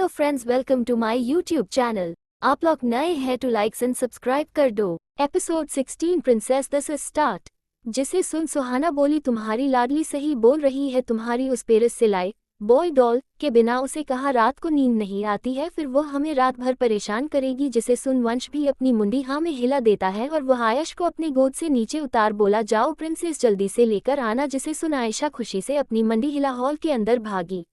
Friends, welcome to my YouTube channel. आप लोग नए हैं तो लाइक्स एंड सब्सक्राइब कर दो। Episode 16 princess this is start. जिसे सुन सुहाना बोली, तुम्हारी लाडली सही बोल रही है, तुम्हारी उस पेरिस से लाई बॉय डॉल के बिना उसे कहा रात को नींद नहीं आती है, फिर वो हमें रात भर परेशान करेगी। जिसे सुन वंश भी अपनी मुंडी हाँ में हिला देता है और वह आयश को अपनी गोद से नीचे उतार बोला, जाओ प्रिंसेस जल्दी से लेकर आना। जिसे सुन आयशा खुशी से अपनी मंडी हिला हॉल के अंदर भागी।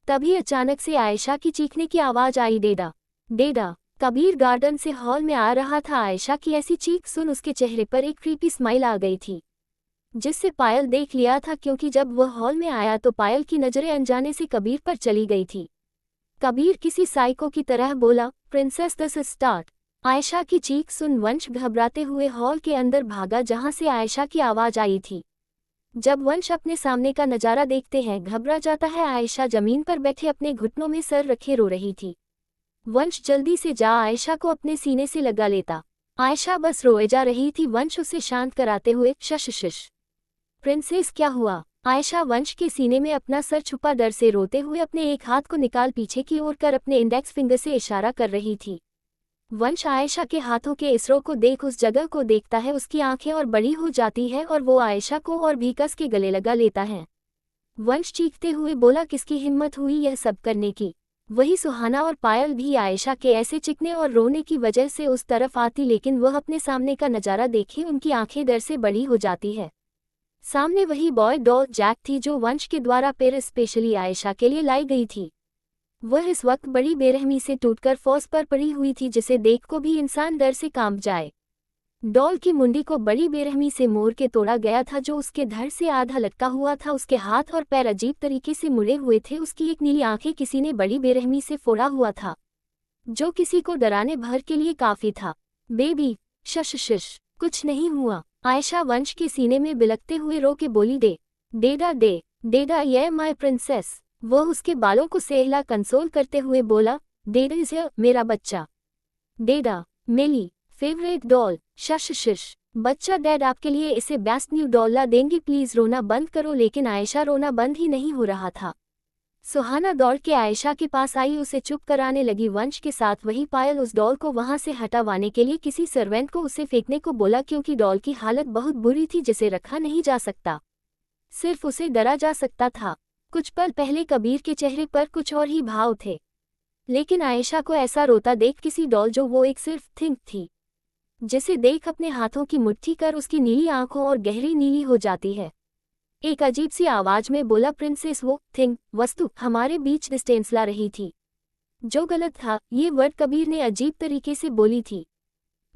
तभी अचानक से आयशा की चीखने की आवाज आई, डेडा डेडा। कबीर गार्डन से हॉल में आ रहा था। आयशा की ऐसी चीख सुन उसके चेहरे पर एक क्रीपी स्माइल आ गई थी, जिससे पायल देख लिया था, क्योंकि जब वह हॉल में आया तो पायल की नजरें अनजाने से कबीर पर चली गई थी। कबीर किसी साइको की तरह बोला, princess this is start. Ayesha की चीख सुन वंश घबराते हुए हॉल के अंदर भागा, जहां से आयशा की आवाज आई थी। जब वंश अपने सामने का नजारा देखते हैं घबरा जाता है। आयशा जमीन पर बैठे अपने घुटनों में सर रखे रो रही थी। वंश जल्दी से जा आयशा को अपने सीने से लगा लेता। आयशा बस रोए जा रही थी। वंश उसे शांत कराते हुए, शश प्रिंसेस क्या हुआ। आयशा वंश के सीने में अपना सर छुपा डर से रोते हुए अपने एक हाथ को निकाल पीछे की ओर कर अपने इंडेक्स फिंगर से इशारा कर रही थी। वंश आयशा के हाथों के इसरो को देख उस जगह को देखता है। उसकी आंखें और बड़ी हो जाती है और वो आयशा को और भी कस के गले लगा लेता है। वंश चीखते हुए बोला, किसकी हिम्मत हुई यह सब करने की। वही सुहाना और पायल भी आयशा के ऐसे चिकने और रोने की वजह से उस तरफ आती, लेकिन वह अपने सामने का नजारा देखे उनकी आंखें डर से बड़ी हो जाती है। सामने वही बॉय डॉल जैक थी जो वंश के द्वारा पेरिस स्पेशली आयशा के लिए लाई गई थी। वह इस वक्त बड़ी बेरहमी से टूटकर फौस पर पड़ी हुई थी, जिसे देख को भी इंसान डर से कांप जाए। डॉल की मुंडी को बड़ी बेरहमी से मोड़ के तोड़ा गया था, जो उसके धड़ से आधा लटका हुआ था। उसके हाथ और पैर अजीब तरीके से मुड़े हुए थे। उसकी एक नीली आंखें किसी ने बड़ी बेरहमी से फोड़ा हुआ था, जो किसी को डराने भर के लिए काफी था। बेबी शश कुछ नहीं हुआ। आयशा वंश के सीने में बिलखते हुए रो के बोली, डेडा ये माय प्रिंसेस। वह उसके बालों को सहला कंसोल करते हुए बोला, डेडा इज हियर मेरा बच्चा। डेडा मेरी फेवरेट डॉल। शश बच्चा डैड आपके लिए इसे बेस्ट न्यू डॉल ला देंगे, प्लीज रोना बंद करो। लेकिन आयशा रोना बंद ही नहीं हो रहा था। सुहाना दौड़ के आयशा के पास आई, उसे चुप कराने लगी। वंश के साथ वही पायल उस डॉल को वहां से हटावाने के लिए किसी सर्वेंट को उसे फेंकने को बोला, क्योंकि डॉल की हालत बहुत बुरी थी, जिसे रखा नहीं जा सकता, सिर्फ उसे डरा जा सकता था। कुछ पल पहले कबीर के चेहरे पर कुछ और ही भाव थे, लेकिन आयशा को ऐसा रोता देख किसी डॉल जो वो एक सिर्फ थिंग थी, जिसे देख अपने हाथों की मुट्ठी कर उसकी नीली आंखों और गहरी नीली हो जाती है। एक अजीब सी आवाज में बोला, प्रिंसेस वो थिंग वस्तु हमारे बीच डिस्टेंस ला रही थी, जो गलत था। ये वर्ड कबीर ने अजीब तरीके से बोली थी।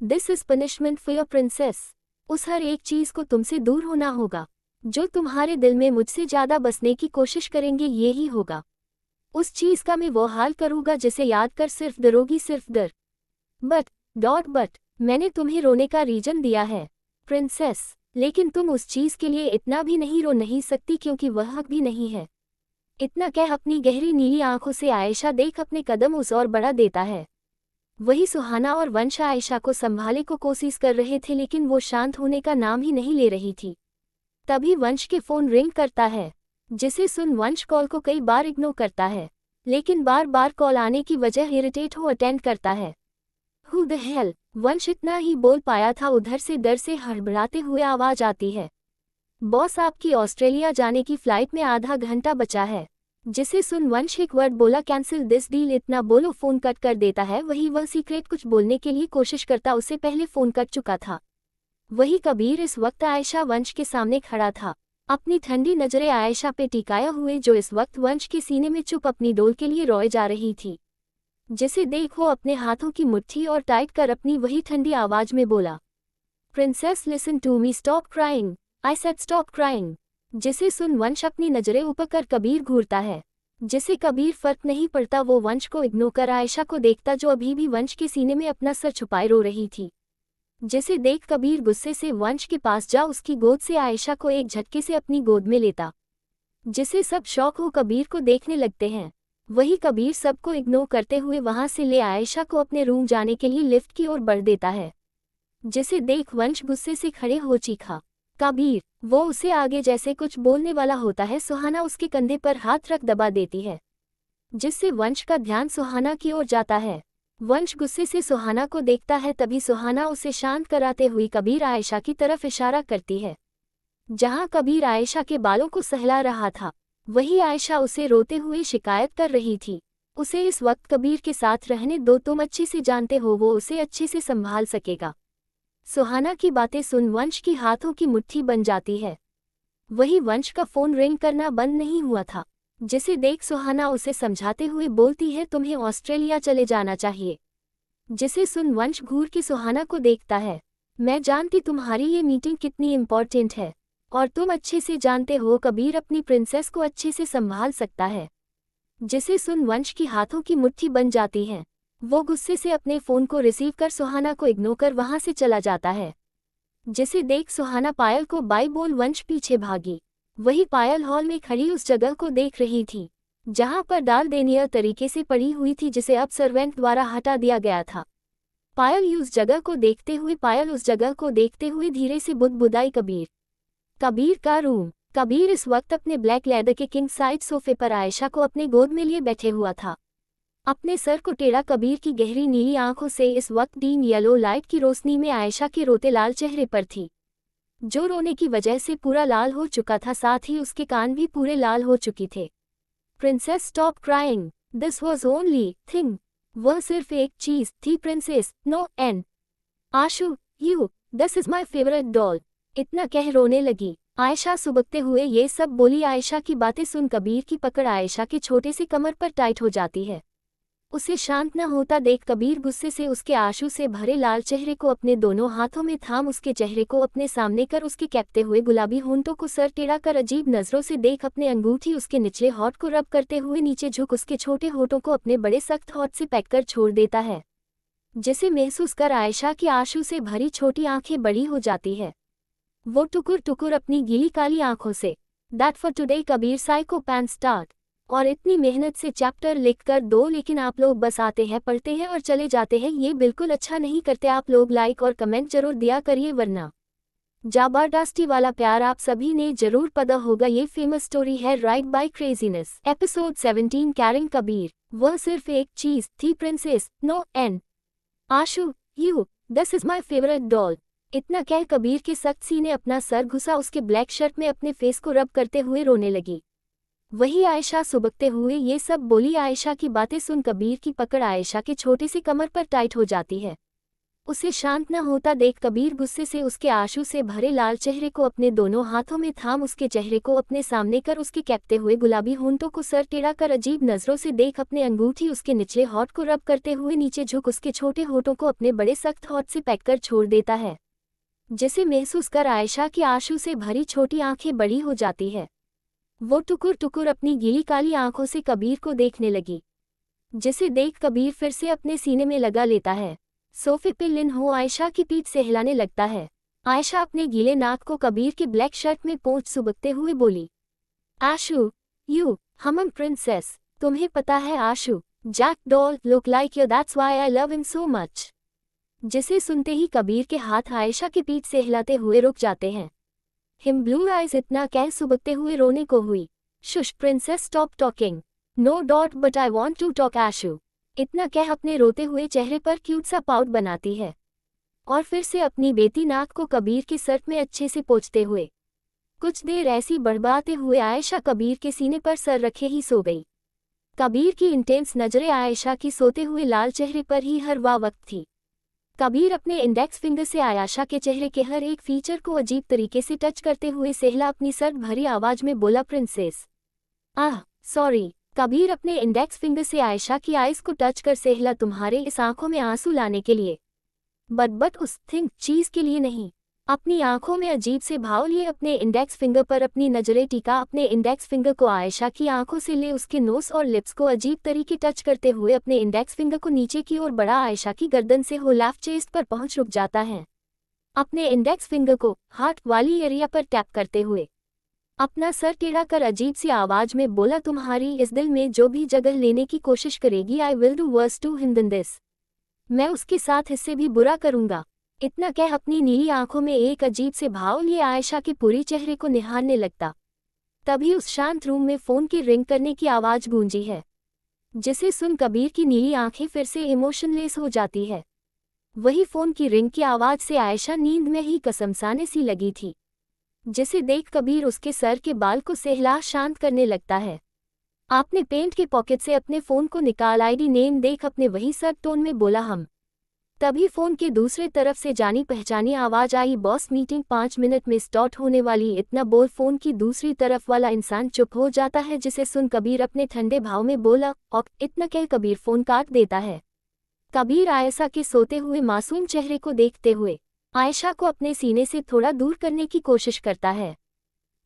This is punishment for your princess. उस हर एक चीज को तुमसे दूर होना होगा, जो तुम्हारे दिल में मुझसे ज्यादा बसने की कोशिश करेंगे, ये ही होगा। उस चीज का मैं वो हाल करूंगा जिसे याद कर सिर्फ डरोगी, सिर्फ डर। बट मैंने तुम्हें रोने का रीजन दिया है प्रिंसेस, लेकिन तुम उस चीज के लिए इतना भी नहीं रो नहीं सकती, क्योंकि वह हक भी नहीं है। इतना कह अपनी गहरी नीली आंखों से आयशा देख अपने कदम उस और बढ़ा देता है। वही सुहाना और वंश आयशा को संभाले को कोशिश कर रहे थे, लेकिन वो शांत होने का नाम ही नहीं ले रही थी। तभी वंश के फोन रिंग करता है, जिसे सुन वंश कॉल को कई बार इग्नोर करता है, लेकिन बार बार कॉल आने की वजह इरिटेट हो अटेंड करता है। Who the hell. वंश इतना ही बोल पाया था, उधर से डर से हड़बड़ाते हुए आवाज आती है, बॉस आपकी ऑस्ट्रेलिया जाने की फ्लाइट में आधा घंटा बचा है। जिसे सुन वंश एक वर्ड बोला, कैंसिल दिस डील। इतना बोलो फोन कट कर देता है। वही वह सीक्रेट कुछ बोलने के लिए कोशिश करता, उससे पहले फोन कट चुका था। वही कबीर इस वक्त आयशा वंश के सामने खड़ा था, अपनी ठंडी नजरें आयशा पे टिकाया हुए, जो इस वक्त वंश के सीने में चुप अपनी डोल के लिए रोए जा रही थी। जिसे देख वो अपने हाथों की मुट्ठी और टाइट कर अपनी वही ठंडी आवाज में बोला, princess listen to me, stop crying, I said stop crying. जिसे सुन वंश अपनी नजरें ऊपर कर कबीर घूरता है, जिसे कबीर फर्क नहीं पड़ता। वो वंश को इग्नोर कर आयशा को देखता, जो अभी भी वंश के सीने में अपना सर छुपाए रो रही थी। जिसे देख कबीर गुस्से से वंश के पास जा उसकी गोद से आयशा को एक झटके से अपनी गोद में लेता, जिसे सब शौक हो कबीर को देखने लगते हैं। वही कबीर सबको इग्नोर करते हुए वहां से ले आयशा को अपने रूम जाने के लिए लिफ्ट की ओर बढ़ देता है। जिसे देख वंश गुस्से से खड़े हो चीखा, कबीर। वो उसे आगे जैसे कुछ बोलने वाला होता है। सुहाना उसके कंधे पर हाथ रख दबा देती है। जिससे वंश का ध्यान सुहाना की ओर जाता है। वंश गुस्से से सुहाना को देखता है, तभी सुहाना उसे शांत कराते हुए कबीर आयशा की तरफ इशारा करती है। जहां कबीर आयशा के बालों को सहला रहा था, वही आयशा उसे रोते हुए शिकायत कर रही थी। उसे इस वक्त कबीर के साथ रहने दो, तुम अच्छे से जानते हो वो उसे अच्छे से संभाल सकेगा। सुहाना की बातें सुन वंश की हाथों की मुट्ठी बन जाती है। वही वंश का फोन रिंग करना बंद नहीं हुआ था, जिसे देख सुहाना उसे समझाते हुए बोलती है, तुम्हें ऑस्ट्रेलिया चले जाना चाहिए। जिसे सुन वंश घूर के सुहाना को देखता है। मैं जानती तुम्हारी ये मीटिंग कितनी इम्पोर्टेंट है, और तुम अच्छे से जानते हो कबीर अपनी प्रिंसेस को अच्छे से संभाल सकता है। जिसे सुन वंश की हाथों की मुट्ठी बन जाती है। वो गुस्से से अपने फोन को रिसीव कर सुहाना को इग्नोर कर वहां से चला जाता है। जिसे देख सुहाना पायल को बाय बोल वंश पीछे भागी। वही पायल हॉल में खड़ी उस जगह को देख रही थी, जहां पर डाल देनियर तरीके से पड़ी हुई थी, जिसे अब सर्वेंट द्वारा हटा दिया गया था। पायल उस जगह को देखते हुए धीरे से बुदबुदाई, कबीर का रूम। कबीर इस वक्त अपने ब्लैक लेदर के किंग साइड सोफे पर आयशा को अपने गोद में लिए बैठे हुआ था। अपने सर को टेढ़ा कबीर की गहरी नीली आंखों से इस वक्त डीम येलो लाइट की रोशनी में आयशा के रोते लाल चेहरे पर थी, जो रोने की वजह से पूरा लाल हो चुका था। साथ ही उसके कान भी पूरे लाल हो चुकी थे। Princess stop crying, this was only thing. वह सिर्फ एक चीज थी princess, no end. Ashu, you, this is my favourite doll. इतना कह रोने लगी। आयशा सुबकते हुए ये सब बोली। आयशा की बातें सुन कबीर की पकड़ आयशा के छोटे से कमर पर टाइट हो जाती है। उसे शांत न होता देख कबीर गुस्से से उसके आंसू से भरे लाल चेहरे को अपने दोनों हाथों में थाम उसके चेहरे को अपने सामने कर उसके कैपते हुए गुलाबी होंठों को सर टेढ़ा कर अजीब नजरों से देख अपने अंगूठी उसके निचले होंठ को रब करते हुए नीचे झुक उसके छोटे होठों को अपने बड़े सख्त होंठ से पैक कर छोड़ देता है। जिसे महसूस कर आयशा की आंसू से भरी छोटी आंखें बड़ी हो जाती है। वो टुकुर टुकुर अपनी गीली काली आंखों say that for today Kabir psycho pan start. और इतनी मेहनत से चैप्टर लिख कर दो, लेकिन आप लोग बस आते हैं, पढ़ते हैं और चले जाते हैं। ये बिल्कुल अच्छा नहीं करते। आप लोग लाइक और कमेंट जरूर दिया करिए, वरना जबरदस्ती वाला प्यार आप सभी ने जरूर पता होगा। ये फेमस स्टोरी है write by craziness. Episode 17 caring Kabir. वह सिर्फ एक चीज थी princess, no end. Ashu, you, this is my favourite doll. इतना कह कबीर के सख्त सीने अपना सर घुसा उसके ब्लैक शर्ट में अपने फेस को रब करते हुए रोने लगी। वही आयशा सुबकते हुए ये सब बोली। आयशा की बातें सुन कबीर की पकड़ आयशा के छोटे से कमर पर टाइट हो जाती है। उसे शांत न होता देख कबीर गुस्से से उसके आंसू से भरे लाल चेहरे को अपने दोनों हाथों में थाम उसके चेहरे को अपने सामने कर उसके कैपते हुए गुलाबी होंठों को सर टेढ़ा कर अजीब नजरों से देख अपने अंगूठी उसके निचले होंठ को रब करते हुए नीचे झुक उसके छोटे होठों को अपने बड़े सख्त होंठ से पैक कर छोड़ देता है। जिसे महसूस कर आयशा की आंसू से भरी छोटी आंखें बड़ी हो जाती है। वो टुकुर टुकुर अपनी गीली काली आंखों से कबीर को देखने लगी। जिसे देख कबीर फिर से अपने सीने में लगा लेता है। सोफे पे लिन हो आयशा की पीठ से हिलाने लगता है। आयशा अपने गीले नाक को कबीर के ब्लैक शर्ट में पोंछ सुबकते हुए बोली, आशु, यू, हम प्रिंसेस। तुम्हें पता है Ashu, jack doll look like you, that's why I love him so much. जिसे सुनते ही कबीर के हाथ आयशा की पीठ से हिलाते हुए रुक जाते हैं। हिम ब्लू आइज इतना कह सुबकते हुए रोने को हुई। Shush princess, stop talking. No dot but I want to talk Ashu. इतना कह अपने रोते हुए चेहरे पर क्यूट सा पाउट बनाती है और फिर से अपनी बेटी नाक को कबीर के सर में अच्छे से पोंछते हुए कुछ देर ऐसी बड़बड़ाते हुए आयशा कबीर के सीने पर सर रखे ही सो गई। कबीर की इंटेंस नजरें आयशा की सोते हुए लाल चेहरे पर ही हर वक्त थी। कबीर अपने इंडेक्स फिंगर से आयशा के चेहरे के हर एक फीचर को अजीब तरीके से टच करते हुए सहला अपनी सर्द भरी आवाज में बोला, प्रिंसेस। आह सॉरी। कबीर अपने इंडेक्स फिंगर से आयशा की आइज को टच कर सहला, तुम्हारे इस आंखों में आंसू लाने के लिए, बट उस थिंग चीज के लिए नहीं। अपनी आंखों में अजीब से भाव लिए अपने इंडेक्स फिंगर पर अपनी नजरें टिका। अपने इंडेक्स फिंगर को आयशा की आंखों से ले उसके नोज और लिप्स को अजीब तरीके टच करते हुए अपने इंडेक्स फिंगर को नीचे की ओर बढ़ा आयशा की गर्दन से हो लेफ्ट चेस्ट पर पहुंच रुक जाता है। अपने इंडेक्स फिंगर को हार्ट वाली एरिया पर टैप करते हुए अपना सर टेढ़ा कर अजीब सी आवाज में बोला, तुम्हारी इस दिल में जो भी जगह लेने की कोशिश करेगी, I will do worse to him than this. मैं उसके साथ इससे भी बुरा करूंगा। इतना कह अपनी नीली आंखों में एक अजीब से भाव लिए आयशा के पूरी चेहरे को निहारने लगता। तभी उस शांत रूम में फोन की रिंग करने की आवाज गूंजी है। जिसे सुन कबीर की नीली आंखें फिर से इमोशनलेस हो जाती है। वही फोन की रिंग की आवाज से आयशा नींद में ही कसमसाने सी लगी थी, जिसे देख कबीर उसके सर के बाल को सहला शांत करने लगता है। आपने पेंट के पॉकेट से अपने फोन को निकाल आईडी नेम देख अपने वही सर टोन में बोला हम। तभी फोन के दूसरे तरफ से जानी पहचानी आवाज आई, बॉस मीटिंग 5 मिनट में स्टार्ट होने वाली। इतना बोल फोन की दूसरी तरफ वाला इंसान चुप हो जाता है, जिसे सुन कबीर अपने ठंडे भाव में बोला और इतना कह कबीर फोन काट देता है। कबीर आयशा के सोते हुए मासूम चेहरे को देखते हुए आयशा को अपने सीने से थोड़ा दूर करने की कोशिश करता है,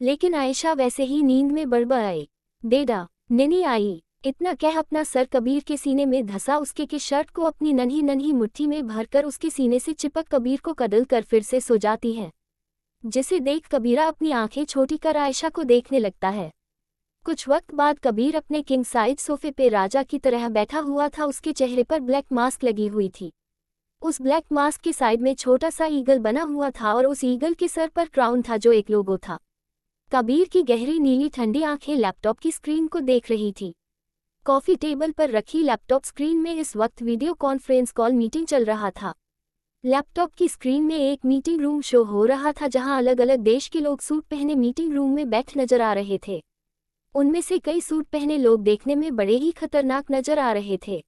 लेकिन आयशा वैसे ही नींद में बड़बड़ाई, डेडा निनी आई। इतना कह अपना सर कबीर के सीने में धंसा उसके की शर्ट को अपनी नन्ही नन्ही मुट्ठी में भरकर उसके सीने से चिपक कबीर को कदल कर फिर से सो जाती है, जिसे देख कबीरा अपनी आंखें छोटी कर आयशा को देखने लगता है। कुछ वक्त बाद कबीर अपने किंग साइज सोफे पे राजा की तरह बैठा हुआ था। उसके चेहरे पर ब्लैक मास्क लगी हुई थी। उस ब्लैक मास्क के साइड में छोटा सा ईगल बना हुआ था और उस ईगल के सर पर क्राउन था जो एक लोगो था। कबीर की गहरी नीली ठंडी आंखें लैपटॉप की स्क्रीन को देख रही थी। कॉफी टेबल पर रखी लैपटॉप स्क्रीन में इस वक्त वीडियो कॉन्फ्रेंस कॉल मीटिंग चल रहा था। लैपटॉप की स्क्रीन में एक मीटिंग रूम शो हो रहा था, जहां अलग अलग देश के लोग सूट पहने मीटिंग रूम में बैठ नजर आ रहे थे। उनमें से कई सूट पहने लोग देखने में बड़े ही खतरनाक नजर आ रहे थे,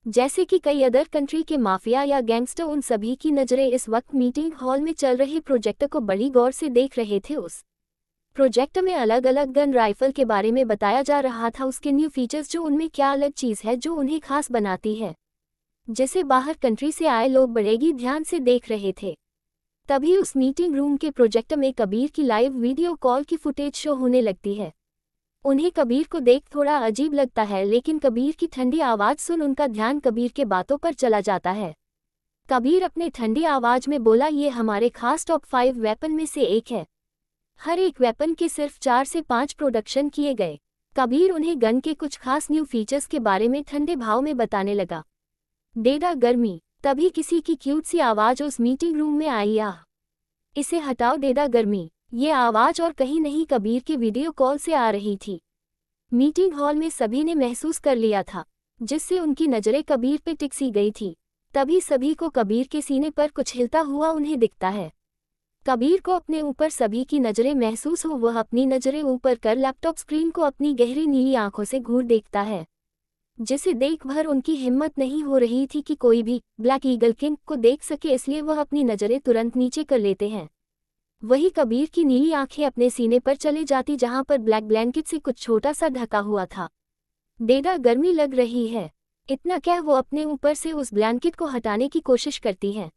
जैसे कि कई अदर कंट्री के माफिया या गैंगस्टर। उन सभी की नजरें इस वक्त मीटिंग हॉल में चल रहे प्रोजेक्टर को बड़ी गौर से देख रहे थे। उस प्रोजेक्टर में अलग अलग गन राइफल के बारे में बताया जा रहा था, उसके न्यू फीचर्स, जो उनमें क्या अलग चीज़ है जो उन्हें खास बनाती है, जिसे बाहर कंट्री से आए लोग बड़े ही ध्यान से देख रहे थे। तभी उस मीटिंग रूम के प्रोजेक्टर में कबीर की लाइव वीडियो कॉल की फुटेज शो होने लगती है। उन्हें कबीर को देख थोड़ा अजीब लगता है, लेकिन कबीर की ठंडी आवाज़ सुन उनका ध्यान कबीर के बातों पर चला जाता है। कबीर अपने ठंडी आवाज़ में बोला, ये हमारे खास टॉप 5 वेपन में से एक है। हर एक वेपन के सिर्फ 4 से 5 प्रोडक्शन किए गए। कबीर उन्हें गन के कुछ खास न्यू फीचर्स के बारे में ठंडे भाव में बताने लगा। डेडा गर्मी। तभी किसी की क्यूट सी आवाज़ उस मीटिंग रूम में आई, आह इसे हटाओ डेडा गर्मी। ये आवाज़ और कहीं नहीं कबीर के वीडियो कॉल से आ रही थी। मीटिंग हॉल में सभी ने महसूस कर लिया था, जिससे उनकी नज़रें कबीर पे टिकसी गई थी। तभी सभी को कबीर के सीने पर कुछ हिलता हुआ उन्हें दिखता है। कबीर को अपने ऊपर सभी की नज़रें महसूस हो, वह अपनी नज़रें ऊपर कर लैपटॉप स्क्रीन को अपनी गहरी नीली आंखों से घूर देखता है, जिसे देख भर उनकी हिम्मत नहीं हो रही थी कि कोई भी ब्लैक ईगल किंग को देख सके, इसलिए वह अपनी नज़रें तुरंत नीचे कर लेते हैं। वही कबीर की नीली आंखें अपने सीने पर चले जाती, जहां पर ब्लैक ब्लैंकेट से कुछ छोटा सा ढका हुआ था। डेडा गर्मी लग रही है। इतना कह वो अपने ऊपर से उस ब्लैंकेट को हटाने की कोशिश करती है,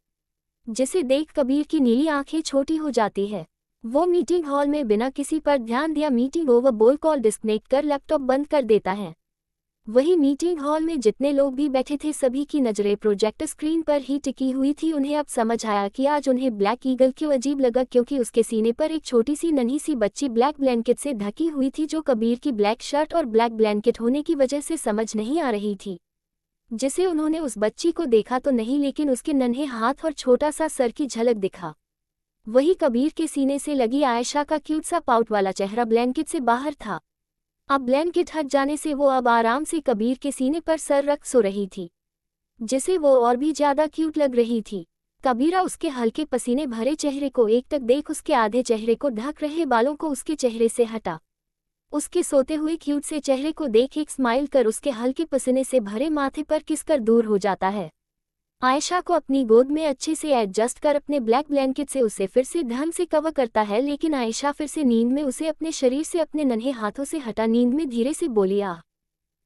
जिसे देख कबीर की नीली आंखें छोटी हो जाती है। वो मीटिंग हॉल में बिना किसी पर ध्यान दिया मीटिंग ओवर बोल कॉल डिस्कनेक्ट कर लैपटॉप बंद कर देता है। वही मीटिंग हॉल में जितने लोग भी बैठे थे, सभी की नज़रें प्रोजेक्टर स्क्रीन पर ही टिकी हुई थी। उन्हें अब समझ आया कि आज उन्हें ब्लैक ईगल क्यों अजीब लगा, क्योंकि उसके सीने पर एक छोटी सी नन्ही सी बच्ची ब्लैक ब्लैंकेट से ढकी हुई थी, जो कबीर की ब्लैक शर्ट और ब्लैक ब्लैंकेट होने की वजह से समझ नहीं आ रही थी। जिसे उन्होंने उस बच्ची को देखा तो नहीं, लेकिन उसके नन्हे हाथ और छोटा सा सर की झलक दिखा। वही कबीर के सीने से लगी आयशा का क्यूट सा पाउट वाला चेहरा ब्लैंकेट से बाहर था। अब ब्लैंकेट हट जाने से वो अब आराम से कबीर के सीने पर सर रख सो रही थी, जिसे वो और भी ज्यादा क्यूट लग रही थी। कबीरा उसके हल्के पसीने भरे चेहरे को एकटक देख उसके आधे चेहरे को ढक रहे बालों को उसके चेहरे से हटा। उसके सोते हुए क्यूट से चेहरे को देख एक स्माइल कर उसके हल्के पसीने से भरे माथे पर किसकर दूर हो जाता है। आयशा को अपनी गोद में अच्छे से एडजस्ट कर अपने ब्लैक ब्लैंकेट से उसे फिर से ढंग से कवर करता है, लेकिन आयशा फिर से नींद में उसे अपने शरीर से अपने नन्हे हाथों से हटा नींद में धीरे से बोली, आह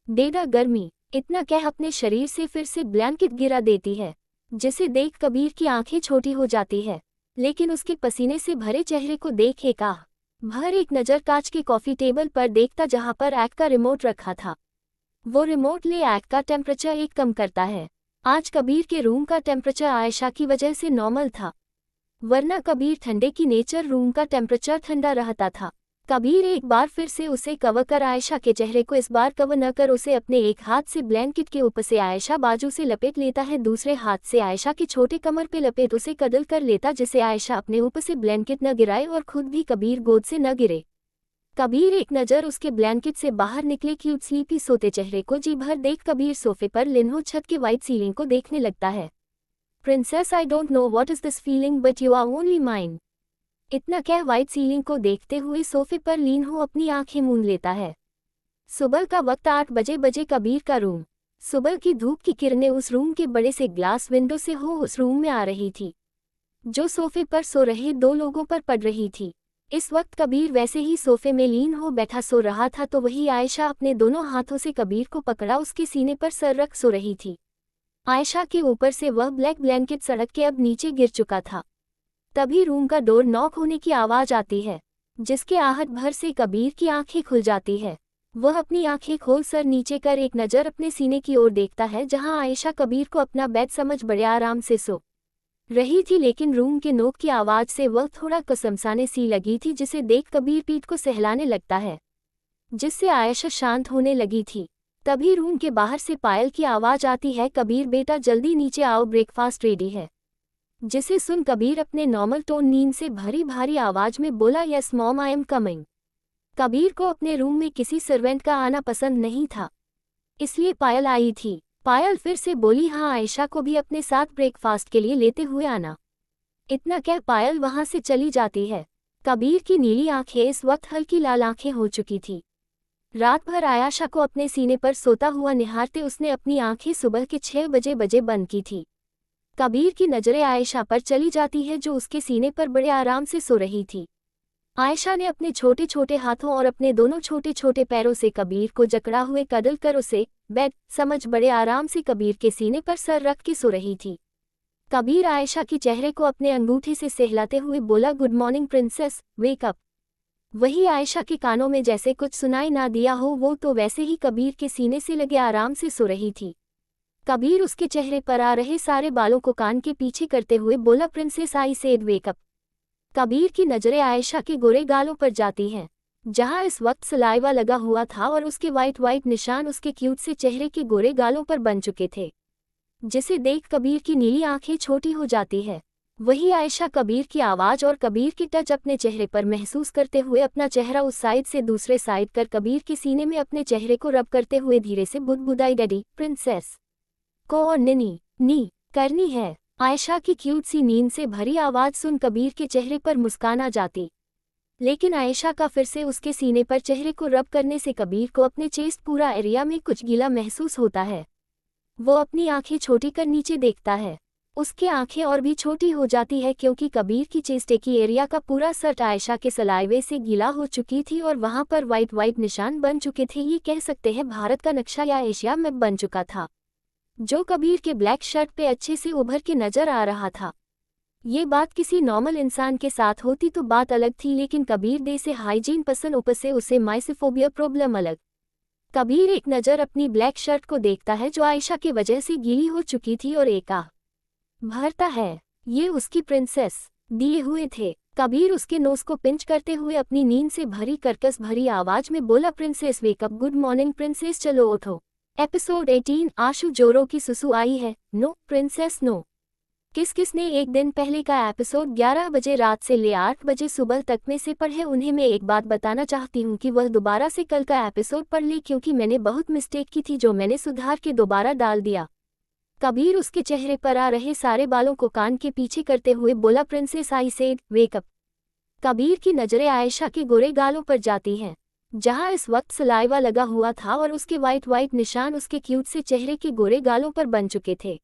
डेडा गर्मी। इतना कह अपने शरीर से फिर से ब्लैंकेट गिरा देती है, जिसे देख कबीर की आंखें छोटी हो जाती है, लेकिन उसके पसीने से भरे चेहरे को देख एक आह भर एक नज़र कांच के कॉफी टेबल पर देखता, जहां पर ऐक का रिमोट रखा था। वो रिमोट ले ऐक का टेम्परेचर एक कम करता है। आज कबीर के रूम का टेम्परेचर आयशा की वजह से नॉर्मल था, वरना कबीर ठंडे की नेचर रूम का टेम्परेचर ठंडा रहता था। कबीर एक बार फिर से उसे कवर कर आयशा के चेहरे को इस बार कवर न कर उसे अपने एक हाथ से ब्लैंकेट के ऊपर से आयशा बाजू से लपेट लेता है, दूसरे हाथ से आयशा के छोटे कमर पे लपेट उसे कदल कर लेता, जिससे आयशा अपने ऊपर से ब्लैंकेट न गिराए और खुद भी कबीर गोद से न गिरे। कबीर एक नज़र उसके ब्लैंकेट से बाहर निकले क्यूट स्लीपी सोते चेहरे को जी भर देख कबीर सोफे पर लिन्हो छत की वाइट सीलिंग को देखने लगता है। Princess, I don't know what is this feeling but you are only mine. इतना कह वाइट सीलिंग को देखते हुए सोफे पर लिन्हो अपनी आंखें मूंद लेता है। सुबह का वक्त 8 बजे कबीर का रूम। सुबह की धूप की किरणें उस रूम के बड़े से ग्लास विंडो से उस रूम में आ रही थी, जो सोफे पर सो रहे 2 लोगों पर पड़ रही थी। इस वक्त कबीर वैसे ही सोफे में लीन हो बैठा सो रहा था तो वही आयशा अपने दोनों हाथों से कबीर को पकड़ा उसके सीने पर सर रख सो रही थी। आयशा के ऊपर से वह ब्लैक ब्लैंकेट सड़क के अब नीचे गिर चुका था। तभी रूम का डोर नॉक होने की आवाज आती है, जिसके आहट भर से कबीर की आंखें खुल जाती है। वह अपनी आंखें खोल सर नीचे कर एक नज़र अपने सीने की ओर देखता है, जहां आयशा कबीर को अपना बेड समझ बड़े आराम से सो रही थी, लेकिन रूम के नोक की आवाज से वह थोड़ा कसमसाने सी लगी थी, जिसे देख कबीर पीठ को सहलाने लगता है, जिससे आयशा शांत होने लगी थी। तभी रूम के बाहर से पायल की आवाज आती है, कबीर बेटा जल्दी नीचे आओ, ब्रेकफास्ट रेडी है। जिसे सुन कबीर अपने नॉर्मल टोन नींद से भरी भारी आवाज में बोला, yes mom I am coming. Kabir को अपने रूम में किसी सर्वेंट का आना पसंद नहीं था, इसलिए पायल आई थी। पायल फिर से बोली, हाँ आयशा को भी अपने साथ ब्रेकफास्ट के लिए लेते हुए आना। इतना कह पायल वहां से चली जाती है। कबीर की नीली आंखें इस वक्त हल्की लाल आंखें हो चुकी थी। रात भर आयशा को अपने सीने पर सोता हुआ निहारते उसने अपनी आंखें सुबह के 6 बजे बंद की थी। कबीर की नजरें आयशा पर चली जाती है, जो उसके सीने पर बड़े आराम से सो रही थी। आयशा ने अपने छोटे छोटे हाथों और अपने दोनों छोटे छोटे पैरों से कबीर को जकड़ा हुए कदल कर उसे बेड समझ बड़े आराम से कबीर के सीने पर सर रख के सो रही थी। कबीर आयशा के चेहरे को अपने अंगूठे से सहलाते हुए बोला, good morning princess, wake up. वही आयशा के कानों में जैसे कुछ सुनाई ना दिया हो, वो तो वैसे ही कबीर के सीने से लगे आराम से सो रही थी। कबीर उसके चेहरे पर आ रहे सारे बालों को कान के पीछे करते हुए बोला, princess I said wake up. Kabir की नजरें आयशा के गोरे गालों पर जाती हैं, जहां इस वक्त सलाइवा लगा हुआ था और उसके वाइट निशान उसके क्यूट से चेहरे के गोरे गालों पर बन चुके थे, जिसे देख कबीर की नीली आंखें छोटी हो जाती है। वही आयशा कबीर की आवाज और कबीर की टच अपने चेहरे पर महसूस करते हुए अपना चेहरा उस साइड से दूसरे साइड कर कबीर के सीने में अपने चेहरे को रब करते हुए धीरे से बुदबुदाई, डैडी प्रिंसेस को और नी करनी है। आयशा की क्यूट सी नींद से भरी आवाज सुन कबीर के चेहरे पर मुस्कान आ जाती, लेकिन आयशा का फिर से उसके सीने पर चेहरे को रब करने से कबीर को अपने चेस्ट पूरा एरिया में कुछ गीला महसूस होता है। वो अपनी आंखें छोटी कर नीचे देखता है। उसकी आंखें और भी छोटी हो जाती है, क्योंकि कबीर की चेस्ट की एरिया का पूरा सर्ट आयशा के सलाइवे से गीला हो चुकी थी और वहां पर वाइट निशान बन चुके थे। ये कह सकते हैं भारत का नक्शा या एशिया मैप बन चुका था, जो कबीर के ब्लैक शर्ट पे अच्छे से उभर के नजर आ रहा था। ये बात किसी नॉर्मल इंसान के साथ होती तो बात अलग थी, लेकिन कबीर दे से हाइजीन पसंद, ऊपर से उसे माइसोफोबिया प्रॉब्लम अलग। कबीर एक नज़र अपनी ब्लैक शर्ट को देखता है, जो आयशा की वजह से गीली हो चुकी थी, और एक आह भरता है, ये उसकी प्रिंसेस दिए हुए थे। कबीर उसके नोज को पिंच करते हुए अपनी नींद से भरी कर्कश भरी आवाज में बोला, princess wake up, good morning princess, चलो उठो। एपिसोड 18 आशु जोरो की सुसु आई है। No princess no. किसने एक दिन पहले का एपिसोड 11 बजे रात से ले 8 बजे सुबह तक में से पढ़े, उन्हें मैं एक बात बताना चाहती हूँ कि वह दोबारा से कल का एपिसोड पढ़ ले, क्योंकि मैंने बहुत मिस्टेक की थी, जो मैंने सुधार के दोबारा डाल दिया। कबीर उसके चेहरे पर आ रहे सारे बालों को कान के पीछे करते हुए बोला, princess I said wake up. Kabir की नजरें आयशा के गोरे गालों पर जाती हैं, जहां इस वक्त सलाइवा लगा हुआ था और उसके वाइट निशान उसके क्यूट से चेहरे के गोरे गालों पर बन चुके थे,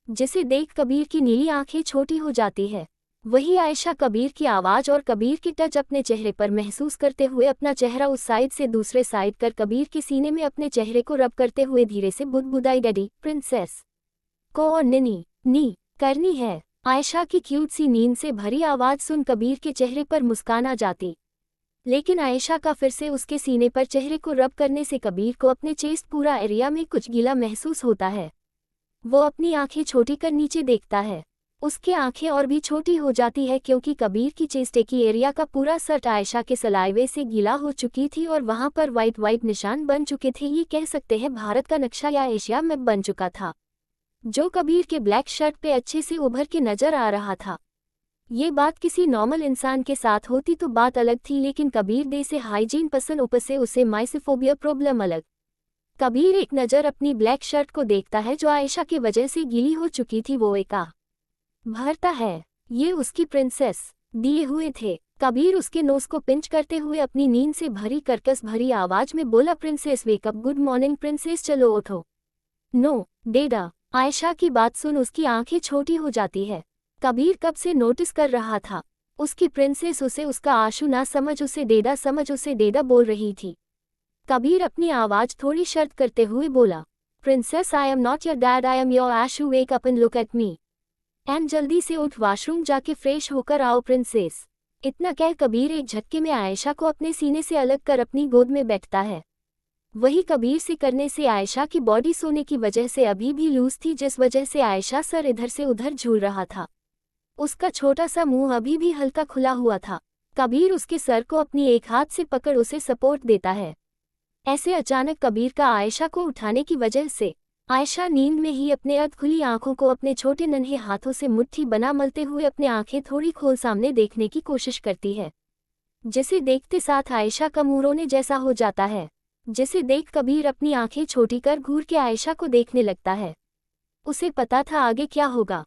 जिसे देख कबीर की नीली आंखें छोटी हो जाती है। वही आयशा कबीर की आवाज और कबीर की टच अपने चेहरे पर महसूस करते हुए अपना चेहरा उस साइड से दूसरे साइड कर कबीर के सीने में अपने चेहरे को रब करते हुए धीरे से बुदबुदाई, डैडी प्रिंसेस को और नी करनी है। आयशा की क्यूट सी नींद से भरी आवाज सुन कबीर के चेहरे पर मुस्कान आ जाती, लेकिन आयशा का फिर से उसके सीने पर चेहरे को रब करने से कबीर को अपने चेस्ट पूरा एरिया में कुछ गीला महसूस होता है। वो अपनी आंखें छोटी कर नीचे देखता है। उसकी आंखें और भी छोटी हो जाती है, क्योंकि कबीर की चेस्ट की एरिया का पूरा सर्ट आयशा के सलाइवे से गीला हो चुकी थी और वहां पर वाइट निशान बन चुके थे। ये कह सकते हैं भारत का नक्शा या एशिया मैप बन चुका था, जो कबीर के ब्लैक शर्ट पे अच्छे से उभर के नजर आ रहा था। ये बात किसी नॉर्मल इंसान के साथ होती तो बात अलग थी, लेकिन कबीर दे से हाइजीन पसंद, ऊपर से उसे माइसोफोबिया प्रॉब्लम अलग। कबीर एक नज़र अपनी ब्लैक शर्ट को देखता है जो आयशा की वजह से गीली हो चुकी थी, वो एका भरता है। ये उसकी प्रिंसेस दिए हुए थे। कबीर उसके नोज को पिंच करते हुए अपनी नींद से भरी कर्कश भरी आवाज में बोला, princess wake up, good morning princess, चलो उठो। नो डेडा। आयशा की बात सुन उसकी आंखें छोटी हो जाती है। कबीर कब से नोटिस कर रहा था, उसकी प्रिंसेस उसे उसका आशु ना समझ, उसे डेडा समझ, उसे डेडा बोल रही थी। कबीर अपनी आवाज थोड़ी शर्त करते हुए बोला, princess I am not your dad, I am your Ashu, wake up and look at me and जल्दी से उठ, वॉशरूम जाके फ्रेश होकर आओ प्रिंसेस। इतना कह कबीर एक झटके में आयशा को अपने सीने से अलग कर अपनी गोद में बैठता है। वही कबीर से करने से आयशा की बॉडी सोने की वजह से अभी भी लूज थी, जिस वजह से आयशा सर इधर से उधर झूल रहा था। उसका छोटा सा मुंह अभी भी हल्का खुला हुआ था। कबीर उसके सर को अपनी एक हाथ से पकड़ उसे सपोर्ट देता है। ऐसे अचानक कबीर का आयशा को उठाने की वजह से आयशा नींद में ही अपने अर्ध खुली आंखों को अपने छोटे नन्हे हाथों से मुट्ठी बना मलते हुए अपने आंखें थोड़ी खोल सामने देखने की कोशिश करती है, जिसे देखते साथ आयशा का मुंह रोने जैसा हो जाता है, जिसे देख कबीर अपनी आंखें छोटी कर घूर के आयशा को देखने लगता है। उसे पता था आगे क्या होगा।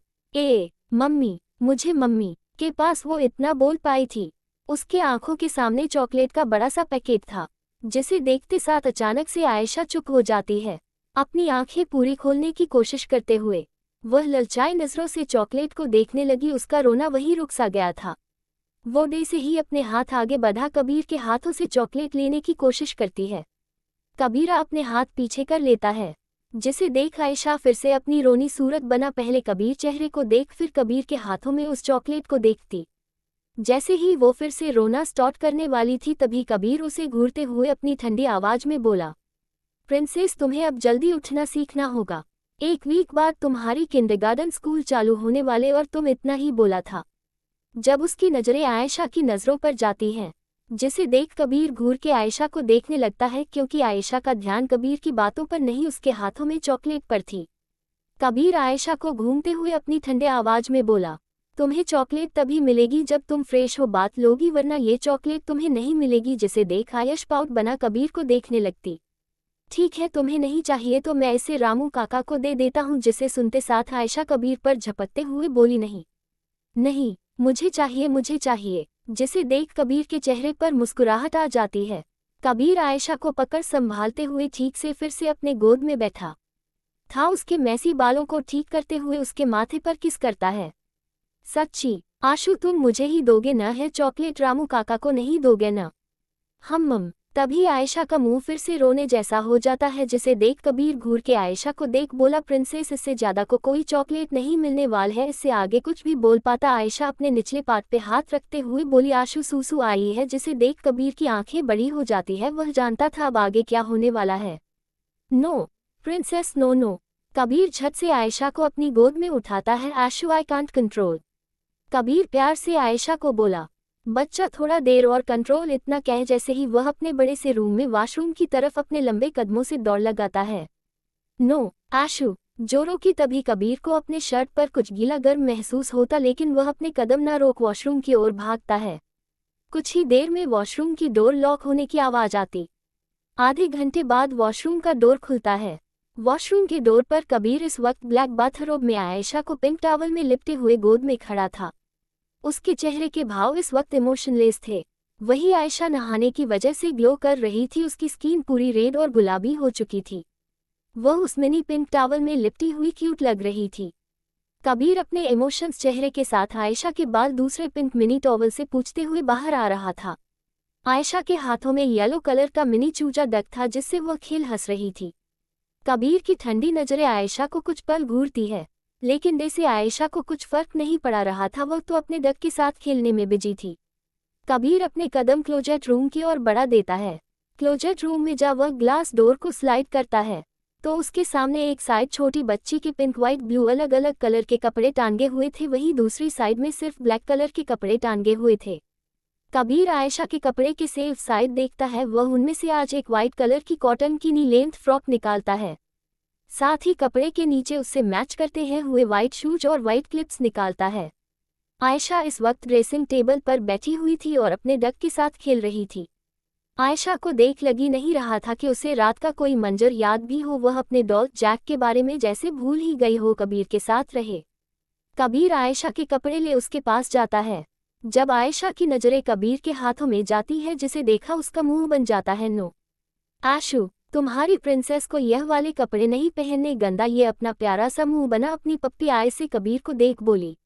मम्मी, मुझे मम्मी के पास वो इतना बोल पाई थी। उसके आंखों के सामने चॉकलेट का बड़ा सा पैकेट था, जिसे देखते साथ अचानक से आयशा चुप हो जाती है। अपनी आंखें पूरी खोलने की कोशिश करते हुए वह ललचाई नजरों से चॉकलेट को देखने लगी। उसका रोना वहीं रुक सा गया था। वो दे से ही अपने हाथ आगे बढ़ा कबीर के हाथों से चॉकलेट लेने की कोशिश करती है। कबीरा अपने हाथ पीछे कर लेता है, जिसे देख आयशा फिर से अपनी रोनी सूरत बना पहले कबीर चेहरे को देख फिर कबीर के हाथों में उस चॉकलेट को देखती। जैसे ही वो फिर से रोना स्टार्ट करने वाली थी तभी कबीर उसे घूरते हुए अपनी ठंडी आवाज में बोला, प्रिंसेस तुम्हें अब जल्दी उठना सीखना होगा। एक वीक बाद तुम्हारी किंडरगार्टन स्कूल चालू होने वाले और तुम इतना ही बोला था। जब उसकी नजरें आयशा की नजरों पर जाती हैं, जिसे देख कबीर घूर के आयशा को देखने लगता है, क्योंकि आयशा का ध्यान कबीर की बातों पर नहीं उसके हाथों में चॉकलेट पर थी। कबीर आयशा को घूमते हुए अपनी ठंडे आवाज में बोला, तुम्हें चॉकलेट तभी मिलेगी जब तुम फ्रेश हो बात लोगी, वरना ये चॉकलेट तुम्हें नहीं मिलेगी। जिसे देख आयश पाउट बना कबीर को देखने लगती। ठीक है, तुम्हें नहीं चाहिए तो मैं इसे रामू काका को दे देता हूँ। जिसे सुनते साथ आयशा कबीर पर झपटते हुए बोली, नहीं नहीं, मुझे चाहिए, मुझे चाहिए। जिसे देख कबीर के चेहरे पर मुस्कुराहट आ जाती है। कबीर आयशा को पकड़ संभालते हुए ठीक से फिर से अपने गोद में बैठा था। उसके मैसी बालों को ठीक करते हुए उसके माथे पर किस करता है। सच्ची आशु, तुम मुझे ही दोगे न? है चॉकलेट रामू काका को नहीं दोगे न? हम तभी आयशा का मुंह फिर से रोने जैसा हो जाता है, जिसे देख कबीर घूर के आयशा को देख बोला, प्रिंसेस इससे ज्यादा को कोई चॉकलेट नहीं मिलने वाल है। इससे आगे कुछ भी बोल पाता आयशा अपने निचले पार्ट पे हाथ रखते हुए बोली, आशु सूसू आई है। जिसे देख कबीर की आंखें बड़ी हो जाती है। वह जानता था अब आगे क्या होने वाला है। No princess, no no. Kabir झट से आयशा को अपनी गोद में उठाता है। Ashu, I can't control. Kabir प्यार से आयशा को बोला, बच्चा थोड़ा देर और कंट्रोल। इतना कह जैसे ही वह अपने बड़े से रूम में वॉशरूम की तरफ अपने लंबे कदमों से दौड़ लगाता है। नो आशु, जोरों की। तभी कबीर को अपने शर्ट पर कुछ गीला गर्म महसूस होता, लेकिन वह अपने कदम न रोक वॉशरूम की ओर भागता है। कुछ ही देर में वॉशरूम की डोर लॉक होने की आवाज आती। आधे घंटे बाद वॉशरूम का डोर खुलता है। वॉशरूम के डोर पर कबीर इस वक्त ब्लैक बाथरोब में आयशा को पिंक टॉवल में लिपटे हुए गोद में खड़ा था। उसके चेहरे के भाव इस वक्त इमोशनलेस थे। वही आयशा नहाने की वजह से ग्लो कर रही थी। उसकी स्किन पूरी रेड और गुलाबी हो चुकी थी। वह उस मिनी पिंक टॉवल में लिपटी हुई क्यूट लग रही थी। कबीर अपने इमोशंस चेहरे के साथ आयशा के बाल दूसरे पिंक मिनी टॉवल से पूछते हुए बाहर आ रहा था। आयशा के हाथों में येलो कलर का मिनी चूजा डक था, जिससे वह खेल हंस रही थी। कबीर की ठंडी नजरें आयशा को कुछ पल घूरती है, लेकिन जैसे आयशा को कुछ फर्क नहीं पड़ा रहा था। वह तो अपने डक के साथ खेलने में बिजी थी। कबीर अपने कदम क्लोजेट रूम की ओर बढ़ा देता है। क्लोजेट रूम में जा वह ग्लास डोर को स्लाइड करता है तो उसके सामने एक साइड छोटी बच्ची के पिंक व्हाइट ब्लू अलग अलग कलर के कपड़े टांगे हुए थे, वहीं दूसरी साइड में सिर्फ ब्लैक कलर के कपड़े टांगे हुए थे। कबीर आयशा के कपड़े के सेफ साइड देखता है। वह उनमें से आज एक व्हाइट कलर की कॉटन की नी लेंथ फ्रॉक निकालता है। साथ ही कपड़े के नीचे उससे मैच करते हैं हुए व्हाइट शूज और व्हाइट क्लिप्स निकालता है। आयशा इस वक्त ड्रेसिंग टेबल पर बैठी हुई थी और अपने डक के साथ खेल रही थी। आयशा को देख लगी नहीं रहा था कि उसे रात का कोई मंजर याद भी हो। वह अपने डॉल जैक के बारे में जैसे भूल ही गई हो। कबीर के साथ रहे। कबीर आयशा के कपड़े ले उसके पास जाता है। जब आयशा की नजरें कबीर के हाथों में जाती है जिसे देखा उसका मुंह बन जाता है। नो आशु, तुम्हारी प्रिंसेस को यह वाले कपड़े नहीं पहनने, गंदा। ये अपना प्यारा सा मुंह बना अपनी पप्पी आय से कबीर को देख बोली,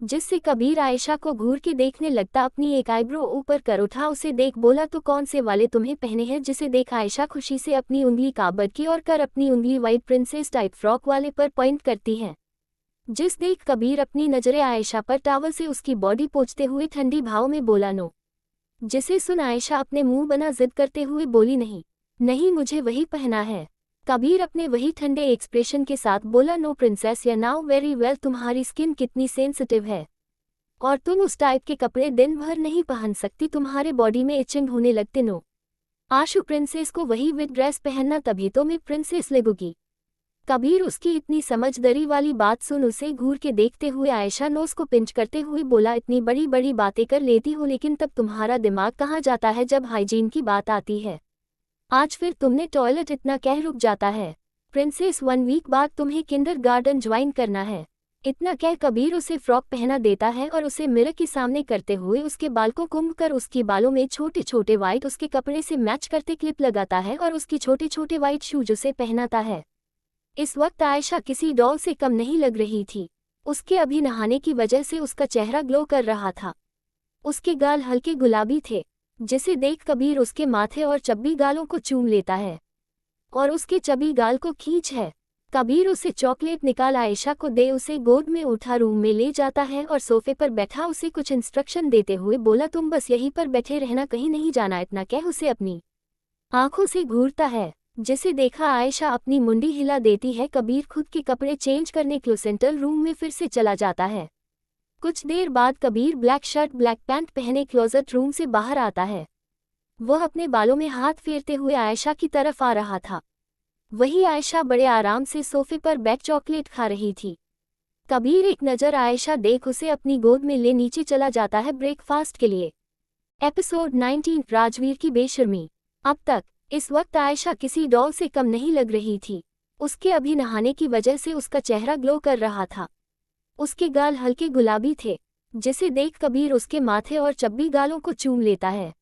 जिससे कबीर आयशा को घूर के देखने लगता। अपनी एक आईब्रो ऊपर कर उठा, उसे देख बोला, तो कौन से वाले तुम्हें पहने हैं? जिसे देख आयशा खुशी से अपनी उंगली काबड़ की और कर अपनी उंगली वाइट प्रिंसेस टाइप फ्रॉक वाले पर पॉइंट करती है। जिस देख कबीर अपनी नजरें आयशा पर टावल से उसकी बॉडी पोंछते हुए ठंडी भाव में बोला, नो। जिसे सुन आयशा अपने मुंह बना जिद करते हुए बोली, नहीं नहीं, मुझे वही पहना है। कबीर अपने वही ठंडे एक्सप्रेशन के साथ बोला, नो प्रिंसेस, या नाउ वेरी वेल, तुम्हारी स्किन कितनी सेंसिटिव है और तुम उस टाइप के कपड़े दिन भर नहीं पहन सकती, तुम्हारे बॉडी में इचिंग होने लगते। नो आशु, प्रिंसेस को वही विद ड्रेस पहनना, तभी तो मैं प्रिंसेस लगूंगी। कबीर उसकी इतनी समझदारी वाली बात सुन उसे घूर के देखते हुए आयशा नोज को पिंच करते हुए बोला, इतनी बड़ी बड़ी बातें कर लेती हो, लेकिन तब तुम्हारा दिमाग कहाँ जाता है जब हाइजीन की बात आती है? आज फिर तुमने टॉयलेट इतना कह रुक जाता है। प्रिंसेस, 1 वीक बाद तुम्हें किंडरगार्टन ज्वाइन करना है। इतना कह कबीर उसे फ्रॉक पहना देता है और उसे मिरर के सामने करते हुए उसके बाल को कुंभ कर उसकी बालों में छोटे छोटे वाइट उसके कपड़े से मैच करते क्लिप लगाता है और उसकी छोटे छोटे वाइट शूज उसे पहनाता है। इस वक्त आयशा किसी डॉल से कम नहीं लग रही थी। उसके अभी नहाने की वजह से उसका चेहरा ग्लो कर रहा था। उसके गाल हल्के गुलाबी थे, जिसे देख कबीर उसके माथे और चब्बी गालों को चूम लेता है और उसके चबी गाल को खींच है। कबीर उसे चॉकलेट निकाल आयशा को दे उसे गोद में उठा रूम में ले जाता है और सोफे पर बैठा उसे कुछ इंस्ट्रक्शन देते हुए बोला, तुम बस यहीं पर बैठे रहना, कहीं नहीं जाना। इतना कह उसे अपनी आंखों से घूरता है, जिसे देखा आयशा अपनी मुंडी हिला देती है। कबीर खुद के कपड़े चेंज करने क्लोसेंटल रूम में फिर से चला जाता है। कुछ देर बाद Kabir black shirt black pant पहने क्लोजेट रूम से बाहर आता है। वह अपने बालों में हाथ फेरते हुए आयशा की तरफ आ रहा था। वही आयशा बड़े आराम से सोफे पर बैठ चॉकलेट खा रही थी। कबीर एक नज़र आयशा देख उसे अपनी गोद में ले नीचे चला जाता है ब्रेकफास्ट के लिए। एपिसोड 19, राजवीर की बेशर्मी। अब तक इस वक्त आयशा किसी डॉल से कम नहीं लग रही थी। उसके अभी नहाने की वजह से उसका चेहरा ग्लो कर रहा था। उसके गाल हल्के गुलाबी थे, जिसे देख कबीर उसके माथे और चब्बी गालों को चूम लेता है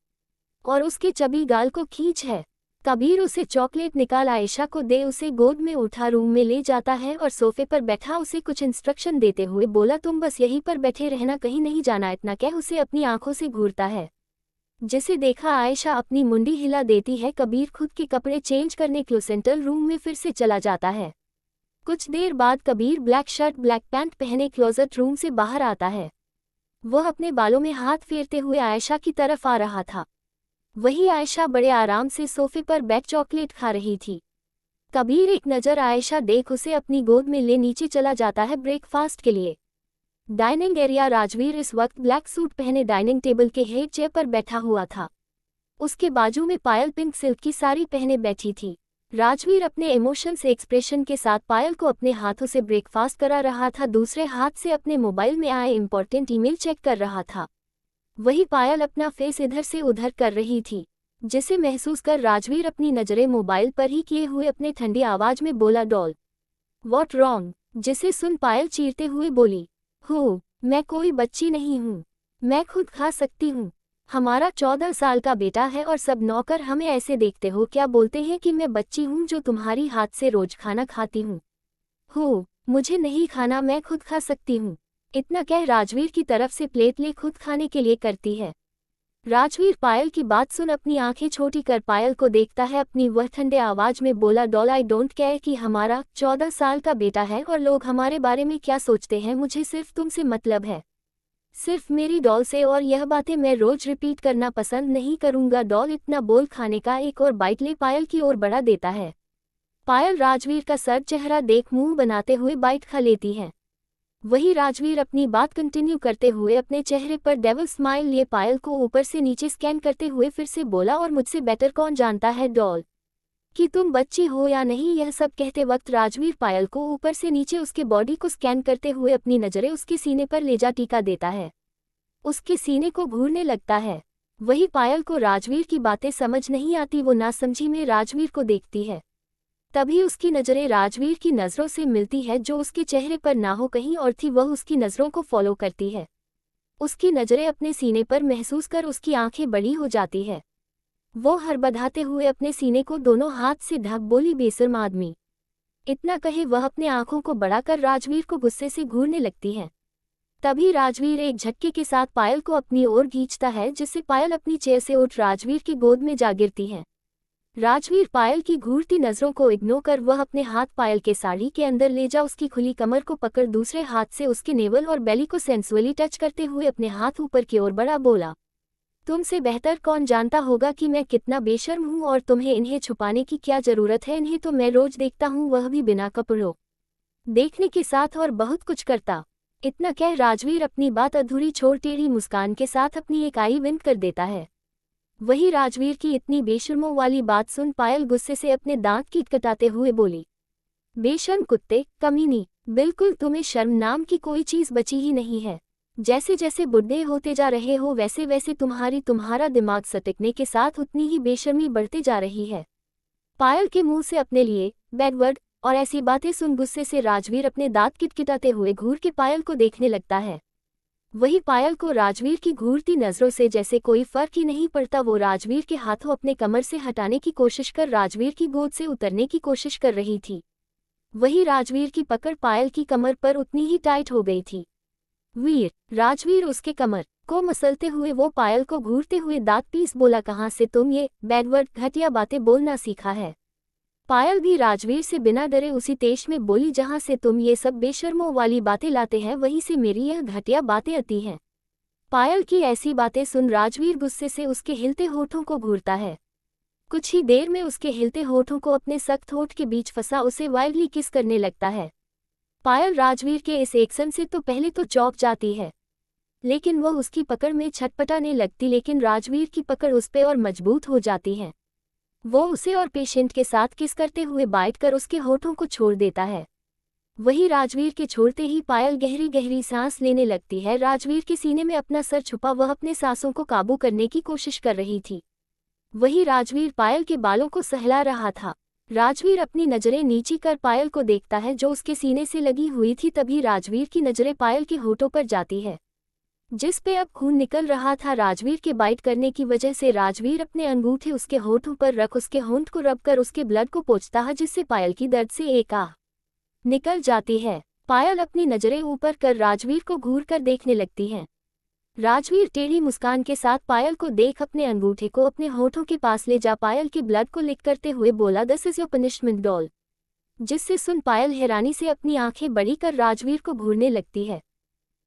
और उसके चबी गाल को खींच है। कबीर उसे चॉकलेट निकाल आयशा को दे उसे गोद में उठा रूम में ले जाता है और सोफे पर बैठा उसे कुछ इंस्ट्रक्शन देते हुए बोला, तुम बस यहीं पर बैठे रहना, कहीं नहीं जाना। इतना कह उसे अपनी आंखों से घूरता है, जिसे देखा आयशा अपनी मुंडी हिला देती है। कबीर खुद के कपड़े चेंज करने क्लोसेंटल रूम में फिर से चला जाता है। कुछ देर बाद Kabir black shirt black pant पहने क्लोजेट रूम से बाहर आता है। वह अपने बालों में हाथ फेरते हुए आयशा की तरफ आ रहा था। वही आयशा बड़े आराम से सोफे पर बैठ चॉकलेट खा रही थी। कबीर एक नज़र आयशा देख उसे अपनी गोद में ले नीचे चला जाता है ब्रेकफास्ट के लिए। Dining area. राजवीर इस वक्त ब्लैक सूट पहने डाइनिंग टेबल के हेड चेयर पर बैठा हुआ था। उसके बाजू में पायल पिंक सिल्क की साड़ी पहने बैठी थी। राजवीर अपने इमोशन से एक्सप्रेशन के साथ पायल को अपने हाथों से ब्रेकफास्ट करा रहा था, दूसरे हाथ से अपने मोबाइल में आए इंपॉर्टेंट ईमेल चेक कर रहा था। वही पायल अपना फेस इधर से उधर कर रही थी, जिसे महसूस कर राजवीर अपनी नज़रें मोबाइल पर ही किए हुए अपने ठंडी आवाज में बोला, डॉल व्हाट रॉन्ग? जिसे सुन पायल चीरते हुए बोली, हो, मैं कोई बच्ची नहीं हूँ, मैं खुद खा सकती हूँ। हमारा 14 साल का बेटा है और सब नौकर हमें ऐसे देखते हो क्या? बोलते हैं कि मैं बच्ची हूँ जो तुम्हारी हाथ से रोज खाना खाती हूँ। हो, मुझे नहीं खाना, मैं खुद खा सकती हूँ। इतना कह राजवीर की तरफ से प्लेट ले खुद खाने के लिए करती है। राजवीर पायल की बात सुन अपनी आंखें छोटी कर पायल को देखता है। अपनी वह ठंडे आवाज में बोला, डॉल आई डोंट केयर कि हमारा 14 साल का बेटा है और लोग हमारे बारे में क्या सोचते हैं, मुझे सिर्फ तुमसे मतलब है, सिर्फ मेरी डॉल से, और यह बातें मैं रोज रिपीट करना पसंद नहीं करूंगा। डॉल इतना बोल खाने का एक और बाइट ले पायल की ओर बढ़ा देता है। पायल राजवीर का सर चेहरा देख मुंह बनाते हुए बाइट खा लेती है। वही राजवीर अपनी बात कंटिन्यू करते हुए अपने चेहरे पर डेविल स्माइल लिए पायल को ऊपर से नीचे स्कैन करते हुए फिर से बोला, और मुझसे बेटर कौन जानता है डॉल कि तुम बच्ची हो या नहीं। यह सब कहते वक्त राजवीर पायल को ऊपर से नीचे उसके बॉडी को स्कैन करते हुए अपनी नज़रें उसके सीने पर ले जा टीका देता है। उसके सीने को घूरने लगता है। वही पायल को राजवीर की बातें समझ नहीं आती। वो नासमझी में राजवीर को देखती है। तभी उसकी नज़रें राजवीर की नज़रों से मिलती है जो उसके चेहरे पर ना हो कहीं और थी। वह उसकी नज़रों को फॉलो करती है। उसकी नज़रें अपने सीने पर महसूस कर उसकी आंखें बड़ी हो जाती है। वो हड़बड़ाते हुए अपने सीने को दोनों हाथ से ढक बोली, बेशर्म आदमी। इतना कहे वह अपने आंखों को बढ़ाकर राजवीर को गुस्से से घूरने लगती है। तभी राजवीर एक झटके के साथ पायल को अपनी ओर खींचता है जिससे पायल अपनी चेयर से उठ राजवीर की गोद में जा गिरती है। राजवीर पायल की घूरती नज़रों को इग्नोर कर वह अपने हाथ पायल के साड़ी के अंदर ले जा उसकी खुली कमर को पकड़ दूसरे हाथ से उसके नेवल और बेली को सेंसुअली टच करते हुए अपने हाथ ऊपर की ओर बढ़ा बोला, तुमसे बेहतर कौन जानता होगा कि मैं कितना बेशर्म हूँ और तुम्हें इन्हें छुपाने की क्या ज़रूरत है। इन्हें तो मैं रोज देखता हूँ, वह भी बिना कपड़ों। देखने के साथ और बहुत कुछ करता। इतना कह राजवीर अपनी बात अधूरी छोड़ टेढ़ी मुस्कान के साथ अपनी एक आई विंक कर देता है। वही राजवीर की इतनी बेशर्मों वाली बात सुन पायल गुस्से से अपने दांत किटकिटाते हुए बोली, बेशर्म कुत्ते, कमीनी, बिल्कुल तुम्हें शर्म नाम की कोई चीज़ बची ही नहीं है। जैसे जैसे बुढ़े होते जा रहे हो वैसे वैसे तुम्हारा दिमाग सटकने के साथ उतनी ही बेशर्मी बढ़ते जा रही है। पायल के मुंह से अपने लिए बैकवर्ड और ऐसी बातें सुन गुस्से से राजवीर अपने दांत किटकिटाते हुए घूर के पायल को देखने लगता है। वही पायल को राजवीर की घूरती नज़रों से जैसे कोई फर्क ही नहीं पड़ता। वो राजवीर के हाथों अपने कमर से हटाने की कोशिश कर राजवीर की गोद से उतरने की कोशिश कर रही थी। वही राजवीर की पकड़ पायल की कमर पर उतनी ही टाइट हो गई थी। राजवीर उसके कमर को मसलते हुए वो पायल को घूरते हुए दांत पीस बोला, कहाँ से तुम ये बैडवर्ड घटिया बातें बोलना सीखा है। पायल भी राजवीर से बिना डरे उसी तेज में बोली, जहाँ से तुम ये सब बेशर्मों वाली बातें लाते हैं वहीं से मेरी यह घटिया बातें आती हैं। पायल की ऐसी बातें सुन राजवीर गुस्से से उसके हिलते होठों को घूरता है। कुछ ही देर में उसके हिलते होठों को अपने सख्त होठ के बीच फंसा उसे वाइल्डली किस करने लगता है। पायल राजवीर के इस एक्शन से तो पहले तो चौंक जाती है, लेकिन वह उसकी पकड़ में छटपटाने लगती। लेकिन राजवीर की पकड़ उस पे और मजबूत हो जाती है। वो उसे और पेशेंट के साथ किस करते हुए बाइट कर उसके होठों को छोड़ देता है। वही राजवीर के छोड़ते ही पायल गहरी गहरी सांस लेने लगती है। राजवीर के सीने में अपना सर छुपा वह अपने सांसों को काबू करने की कोशिश कर रही थी। वही राजवीर पायल के बालों को सहला रहा था। राजवीर अपनी नज़रें नीची कर पायल को देखता है जो उसके सीने से लगी हुई थी। तभी राजवीर की नज़रें पायल के होठों पर जाती है जिस पे अब खून निकल रहा था। राजवीर के बाइट करने की वजह से राजवीर अपने अंगूठे उसके होठों पर रख उसके होंठ को रब कर उसके ब्लड को पोंछता है जिससे पायल की दर्द से एक आह निकल जाती है। पायल अपनी नज़रें ऊपर कर राजवीर को घूर कर देखने लगती है। राजवीर टेढ़ी मुस्कान के साथ पायल को देख अपने अंगूठे को अपने होठों के पास ले जा पायल के ब्लड को लिक करते हुए बोला, this is your punishment doll. जिससे सुन पायल हैरानी से अपनी आंखें बड़ी कर राजवीर को घूरने लगती है।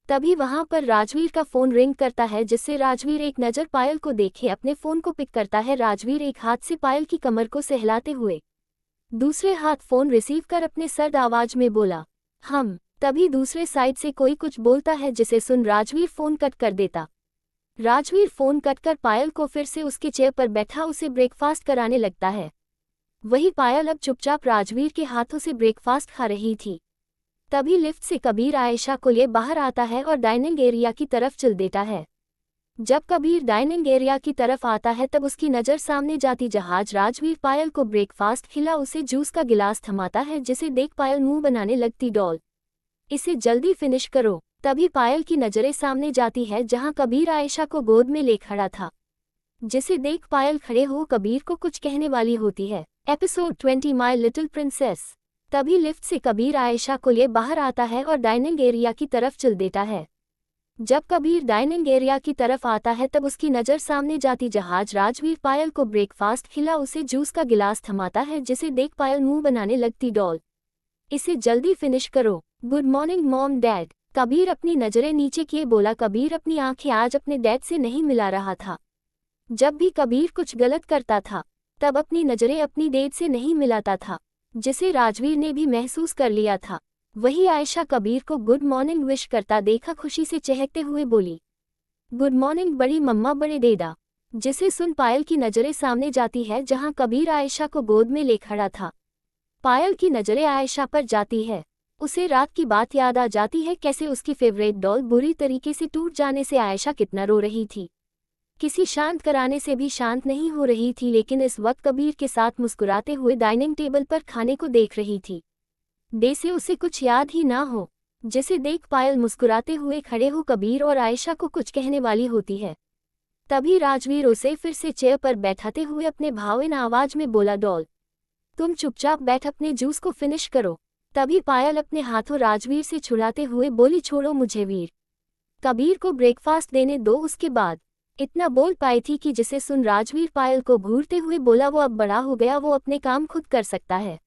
तभी वहां पर राजवीर का फोन रिंग करता है जिससे राजवीर एक नज़र पायल को देखे अपने फोन को पिक करता है। राजवीर एक हाथ से पायल की कमर को सहलाते हुए दूसरे हाथ फोन रिसीव कर अपने सर्द आवाज में बोला, हम। तभी दूसरे साइड से कोई कुछ बोलता है जिसे सुन राजवीर फोन कट कर देता। राजवीर फोन कट कर पायल को फिर से उसके चेयर पर बैठा उसे ब्रेकफास्ट कराने लगता है। वही पायल अब चुपचाप राजवीर के हाथों से ब्रेकफास्ट खा रही थी। तभी लिफ्ट से कबीर आयशा को लिए बाहर आता है और डाइनिंग एरिया की तरफ चल देता है। जब कबीर डाइनिंग एरिया की तरफ आता है तब उसकी नज़र सामने जाती जहाज राजवीर पायल को ब्रेकफास्ट खिला उसे जूस का गिलास थमाता है जिसे देख पायल मुंह बनाने लगती, डॉल इसे जल्दी फिनिश करो। तभी पायल की नज़रें सामने जाती है जहां कबीर आयशा को गोद में ले खड़ा था जिसे देख पायल खड़े हो कबीर को कुछ कहने वाली होती है। Episode 20 my little princess. तभी लिफ्ट से कबीर आयशा को लिए बाहर आता है और डाइनिंग एरिया की तरफ चल देता है। जब कबीर डाइनिंग एरिया की तरफ आता है तब उसकी नज़र सामने जाती जहाज राजवीर पायल को ब्रेकफास्ट खिला उसे जूस का गिलास थमाता है जिसे देख पायल मुंह बनाने लगती, डॉल इसे जल्दी फिनिश करो। Good morning mom dad. Kabir अपनी नज़रें नीचे किए बोला। कबीर अपनी आंखें आज अपने डैड से नहीं मिला रहा था। जब भी कबीर कुछ गलत करता था तब अपनी नज़रें अपनी डैड से नहीं मिलाता था जिसे राजवीर ने भी महसूस कर लिया था। वही आयशा कबीर को गुड मॉर्निंग विश करता देखा खुशी से चहकते हुए बोली, गुड मॉर्निंग बड़ी मम्मा बड़े डेडा। जिसे सुन पायल की नजरें सामने जाती है जहां कबीर आयशा को गोद में ले खड़ा था। पायल की नजरें आयशा पर जाती है। उसे रात की बात याद आ जाती है, कैसे उसकी फेवरेट डॉल बुरी तरीके से टूट जाने से आयशा कितना रो रही थी। किसी शांत कराने से भी शांत नहीं हो रही थी, लेकिन इस वक्त कबीर के साथ मुस्कुराते हुए डाइनिंग टेबल पर खाने को देख रही थी। दे से उसे कुछ याद ही ना हो। जिसे देख पायल मुस्कुराते हुए खड़े हो कबीर और आयशा को कुछ कहने वाली होती है। तभी राजवीर उसे फिर से चेयर पर बैठाते हुए अपने भावुक आवाज में बोला, डॉल तुम चुपचाप बैठ, अपने जूस को फिनिश करो। तभी पायल अपने हाथों राजवीर से छुड़ाते हुए बोली, छोड़ो मुझे वीर, कबीर को ब्रेकफास्ट देने दो। उसके बाद इतना बोल पाई थी कि जिसे सुन राजवीर पायल को घूरते हुए बोला, वो अब बड़ा हो गया, वो अपने काम खुद कर सकता है,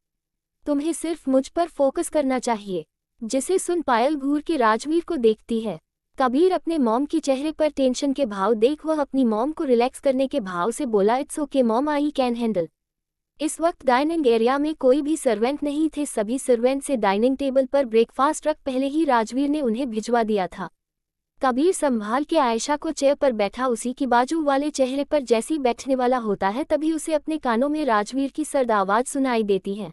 तुम्हें सिर्फ मुझ पर फोकस करना चाहिए। जिसे सुन पायल घूर के राजवीर को देखती है। कबीर अपने मॉम की चेहरे पर टेंशन के भाव देख वह अपनी मॉम को रिलैक्स करने के भाव से बोला, it's okay mom, I can handle. इस वक्त डाइनिंग एरिया में कोई भी सर्वेंट नहीं थे। सभी सर्वेंट से डाइनिंग टेबल पर ब्रेकफास्ट रख पहले ही राजवीर ने उन्हें भिजवा दिया था। कबीर संभाल के आयशा को चेयर पर बैठा। उसी की बाजू वाले चेहरे पर जैसी बैठने वाला होता है तभी उसे अपने कानों में राजवीर की सर्द आवाज सुनाई देती है।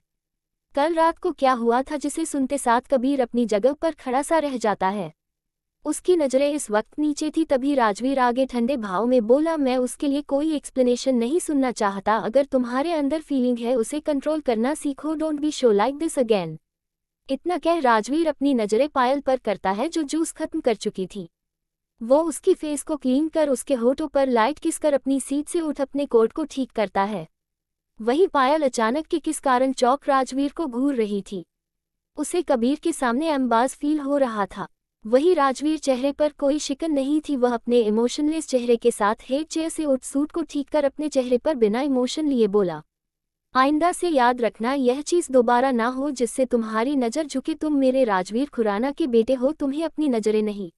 कल रात को क्या हुआ था, जिसे सुनते साथ कबीर अपनी जगह पर खड़ा सा रह जाता है। उसकी नजरें इस वक्त नीचे थी। तभी राजवीर आगे ठंडे भाव में बोला, मैं उसके लिए कोई एक्सप्लेनेशन नहीं सुनना चाहता। अगर तुम्हारे अंदर फीलिंग है उसे कंट्रोल करना सीखो, don't be show like this again. इतना कह राजवीर अपनी नजरें पायल पर करता है जो जूस खत्म कर चुकी थी। वो उसकी फेस को क्लीन कर उसके होठों पर लाइट किस कर अपनी सीट से उठ अपने कोट को ठीक करता है। वही पायल अचानक के किस कारण चौक राजवीर को घूर रही थी। उसे कबीर के सामने एम्बाज फील हो रहा था। वही राजवीर चेहरे पर कोई शिकन नहीं थी। वह अपने इमोशनलेस चेहरे के साथ हेड चेयर से उठ सूट को ठीक कर अपने चेहरे पर बिना इमोशन लिए बोला, आइंदा से याद रखना यह चीज दोबारा ना हो जिससे तुम्हारी नजर झुके। तुम मेरे राजवीर खुराना के बेटे हो, तुम्हें अपनी नजरें नहीं,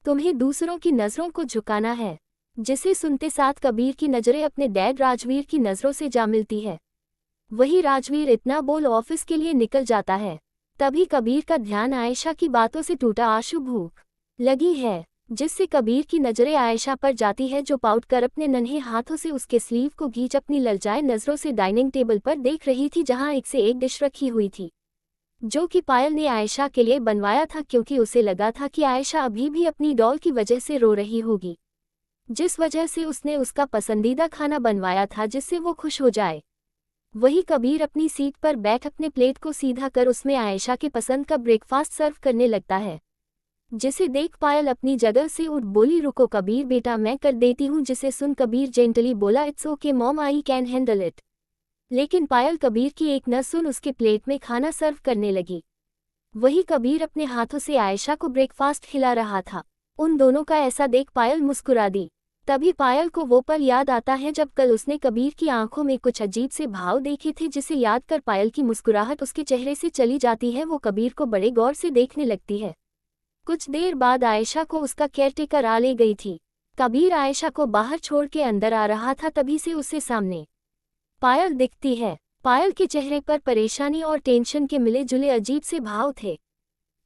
तुम्हें दूसरों की नजरों को झुकाना है। जिसे सुनते साथ कबीर की नजरें अपने डैड राजवीर की नजरों से जा मिलती है। वही राजवीर इतना बोल ऑफिस के लिए निकल जाता है। तभी कबीर का ध्यान आयशा की बातों से टूटा। आशु भूख लगी है, जिससे कबीर की नजरें आयशा पर जाती है जो पाउट कर अपने नन्हे हाथों से उसके स्लीव को खींच अपनी ललचाए नजरों से डाइनिंग टेबल पर देख रही थी जहां एक से एक डिश रखी हुई थी जो कि पायल ने आयशा के लिए बनवाया था, क्योंकि उसे लगा था कि आयशा अभी भी अपनी डॉल की वजह से रो रही होगी, जिस वजह से उसने उसका पसंदीदा खाना बनवाया था जिससे वो खुश हो जाए। वही कबीर अपनी सीट पर बैठ अपने प्लेट को सीधा कर उसमें आयशा के पसंद का ब्रेकफास्ट सर्व करने लगता है। जिसे देख पायल अपनी जगह से उठ बोली, रुको कबीर बेटा, मैं कर देती हूँ। जिसे सुन कबीर जेंटली बोला, it's okay mom, I can handle it. लेकिन पायल कबीर की एक न सुन उसके प्लेट में खाना सर्व करने लगी। वही कबीर अपने हाथों से आयशा को ब्रेकफास्ट खिला रहा था। उन दोनों का ऐसा देख पायल मुस्कुरा दी। तभी पायल को वो पल याद आता है जब कल उसने कबीर की आंखों में कुछ अजीब से भाव देखे थे, जिसे याद कर पायल की मुस्कुराहट उसके चेहरे से चली जाती है। वो कबीर को बड़े गौर से देखने लगती है। कुछ देर बाद आयशा को उसका केयरटेकर आ ले गई थी। कबीर आयशा को बाहर छोड़ के अंदर आ रहा था, तभी से उससे सामने पायल दिखती है। पायल के चेहरे पर परेशानी और टेंशन के मिले जुले अजीब से भाव थे।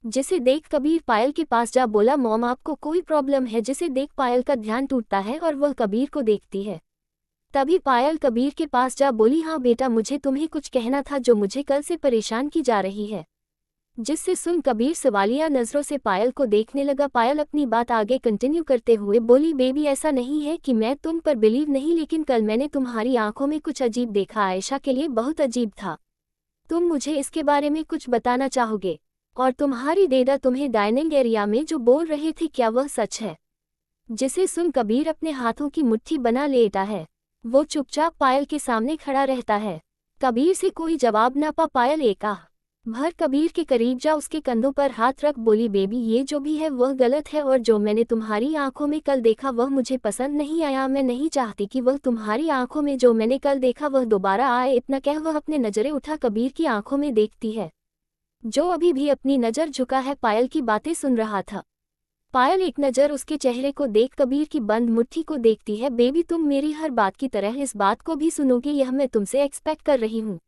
जिसे देख कबीर पायल के पास जा बोला, मॉम आपको कोई प्रॉब्लम है। जिसे देख पायल का ध्यान टूटता है और वह कबीर को देखती है। तभी पायल कबीर के पास जा बोली, हाँ बेटा, मुझे तुम्हें कुछ कहना था जो मुझे कल से परेशान की जा रही है। जिससे सुन कबीर सवालिया नजरों से पायल को देखने लगा। पायल अपनी बात आगे कंटिन्यू करते हुए बोली, बेबी ऐसा नहीं है कि मैं तुम पर बिलीव नहीं, लेकिन कल मैंने तुम्हारी आंखों में कुछ अजीब देखा, आयशा के लिए बहुत अजीब था। तुम मुझे इसके बारे में कुछ बताना चाहोगे? और तुम्हारी डेडा तुम्हें डाइनिंग एरिया में जो बोल रहे थे, क्या वह सच है? जिसे सुन कबीर अपने हाथों की मुट्ठी बना लेता है। वो चुपचाप पायल के सामने खड़ा रहता है। कबीर से कोई जवाब ना पा पायल एकाह भर कबीर के करीब जा उसके कंधों पर हाथ रख बोली, बेबी ये जो भी है वह गलत है, और जो मैंने तुम्हारी आंखों में कल देखा वह मुझे पसंद नहीं आया। मैं नहीं चाहती कि वह तुम्हारी आंखों में जो मैंने कल देखा वह दोबारा आए। इतना कह वह अपने नजरें उठा कबीर की आंखों में देखती है, जो अभी भी अपनी नज़र झुका है पायल की बातें सुन रहा था। पायल एक नज़र उसके चेहरे को देख कबीर की बंद मुट्ठी को देखती है। बेबी तुम मेरी हर बात की तरह इस बात को भी सुनोगी, यह मैं तुमसे एक्सपेक्ट कर रही हूँ।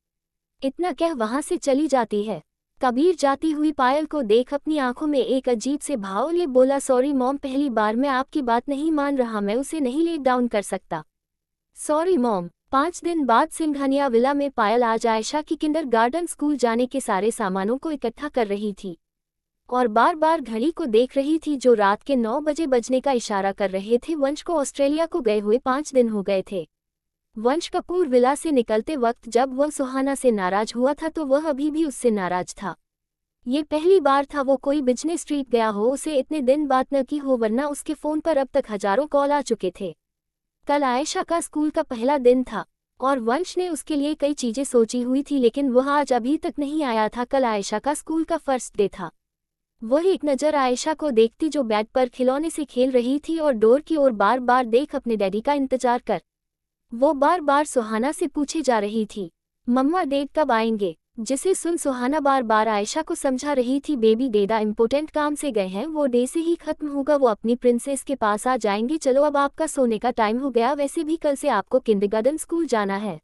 इतना कह वहाँ से चली जाती है। कबीर जाती हुई पायल को देख अपनी आंखों में एक अजीब से भाव लिए बोला, सॉरी मॉम, पहली बार मैं आपकी बात नहीं मान रहा, मैं उसे नहीं लेट डाउन कर सकता। Sorry mom. 5 दिन बाद सिंघानिया विला में पायल आज आयशा की किंडरगार्टन स्कूल जाने के सारे सामानों को इकट्ठा कर रही थी और बार बार घड़ी को देख रही थी जो रात के 9 बजे बजने का इशारा कर रहे थे। वंश को ऑस्ट्रेलिया को गए हुए 5 दिन हो गए थे। वंश कपूर विला से निकलते वक्त जब वह सुहाना से नाराज हुआ था तो वह अभी भी उससे नाराज था। ये पहली बार था वो कोई बिजनेस ट्रिप गया हो, उसे इतने दिन बात न की हो, वरना उसके फ़ोन पर अब तक हजारों कॉल आ चुके थे। कल आयशा का स्कूल का पहला दिन था और वंश ने उसके लिए कई चीज़ें सोची हुई थी, लेकिन वह आज अभी तक नहीं आया था। कल आयशा का स्कूल का फर्स्ट डे था। वह एक नज़र आयशा को देखती जो बेड पर खिलौने से खेल रही थी और डोर की ओर बार बार देख अपने डैडी का इंतजार कर वो बार बार सुहाना से पूछे जा रही थी, मम्मा डैड कब आएंगे। जिसे सुन सुहाना बार बार आयशा को समझा रही थी, बेबी डेडा इम्पोर्टेंट काम से गए हैं, वो डे से ही खत्म होगा, वो अपनी प्रिंसेस के पास आ जाएंगे। चलो अब आपका सोने का टाइम हो गया, वैसे भी कल से आपको किंडरगार्टन स्कूल जाना है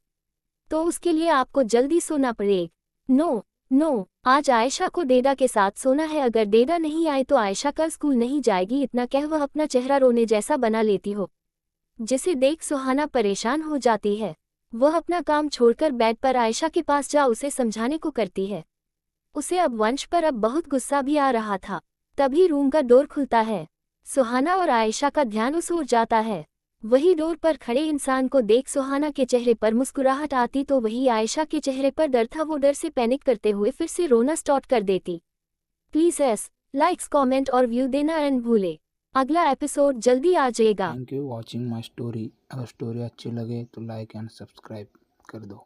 तो उसके लिए आपको जल्दी सोना पड़ेगा। नो नो, आज आयशा को डेडा के साथ सोना है, अगर डेडा नहीं आए तो आयशा कल स्कूल नहीं जाएगी। इतना कह वह अपना चेहरा रोने जैसा बना लेती हो, जिसे देख सुहाना परेशान हो जाती है। वह अपना काम छोड़कर बेड पर आयशा के पास जा उसे समझाने को करती है। उसे अब वंश पर अब बहुत गुस्सा भी आ रहा था। तभी रूम का डोर खुलता है। सुहाना और आयशा का ध्यान उस ओर जाता है। वही डोर पर खड़े इंसान को देख सुहाना के चेहरे पर मुस्कुराहट आती तो वही आयशा के चेहरे पर डर था। वो डर से पैनिक करते हुए फिर से रोना स्टार्ट कर देती। प्लीज लाइक्स कमेंट और व्यू देना एंड भूले। अगला एपिसोड जल्दी आ जाएगा। Thank you watching my story. अगर स्टोरी अच्छी लगे तो लाइक एंड सब्सक्राइब कर दो।